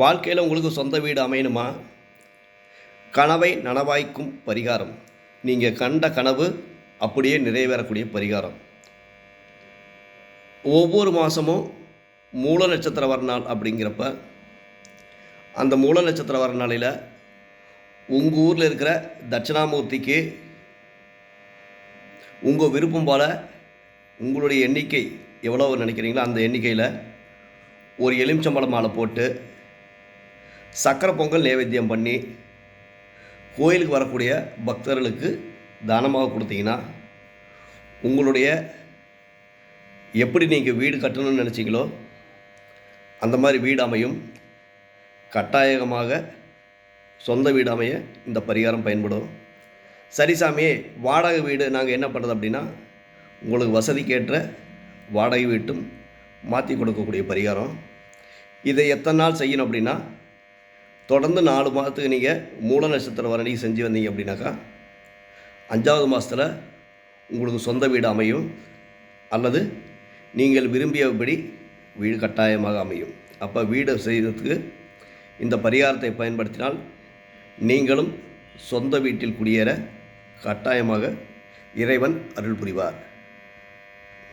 வாழ்க்கையில் உங்களுக்கு சொந்த வீடு அமையணுமா? கனவை நனவாய்க்கும் பரிகாரம். நீங்கள் கண்ட கனவு அப்படியே நிறைவேறக்கூடிய பரிகாரம். ஒவ்வொரு மாதமும் மூல நட்சத்திர வர நாள் அப்படிங்கிறப்ப, அந்த மூல நட்சத்திர வர நாளில் உங்கள் ஊரில் இருக்கிற தட்சிணாமூர்த்திக்கு உங்கள் விருப்பம் போல் உங்களுடைய எண்ணிக்கை எவ்வளோ நினைக்கிறீங்களோ அந்த எண்ணிக்கையில் ஒரு எலுமிச்சம்பழம் மாலை போட்டு சக்கரை பொங்கல் நைவேத்தியம் பண்ணி கோயிலுக்கு வரக்கூடிய பக்தர்களுக்கு தானமாக கொடுத்தீங்கன்னா, உங்களுடைய எப்படி நீங்கள் வீடு கட்டணும்னு நினச்சிங்களோ அந்த மாதிரி வீடு அமையும். கட்டாயமாக சொந்த வீடு அமைய இந்த பரிகாரம் பயன்படும். சரி சாமி, வாடகை வீடு நாங்கள் என்ன பண்ணுறது அப்படின்னா, உங்களுக்கு வசதிக்கேற்ற வாடகை வீட்டும் மாற்றி கொடுக்கக்கூடிய பரிகாரம். இதை எத்தனை நாள் செய்யணும் அப்படின்னா, தொடர்ந்து 4 மாதத்துக்கு நீங்கள் மூல நட்சத்திரம் வர அன்றைக்கி செஞ்சு வந்தீங்க அப்படின்னாக்கா, 5வது மாதத்தில் உங்களுக்கு சொந்த வீடு அமையும், அல்லது நீங்கள் விரும்பியபடி வீடு கட்டாயமாக அமையும். அப்போ வீடு செய்வதற்கு இந்த பரிகாரத்தை பயன்படுத்தினால் நீங்களும் சொந்த வீட்டில் குடியேற கட்டாயமாக இறைவன் அருள் புரிவார்.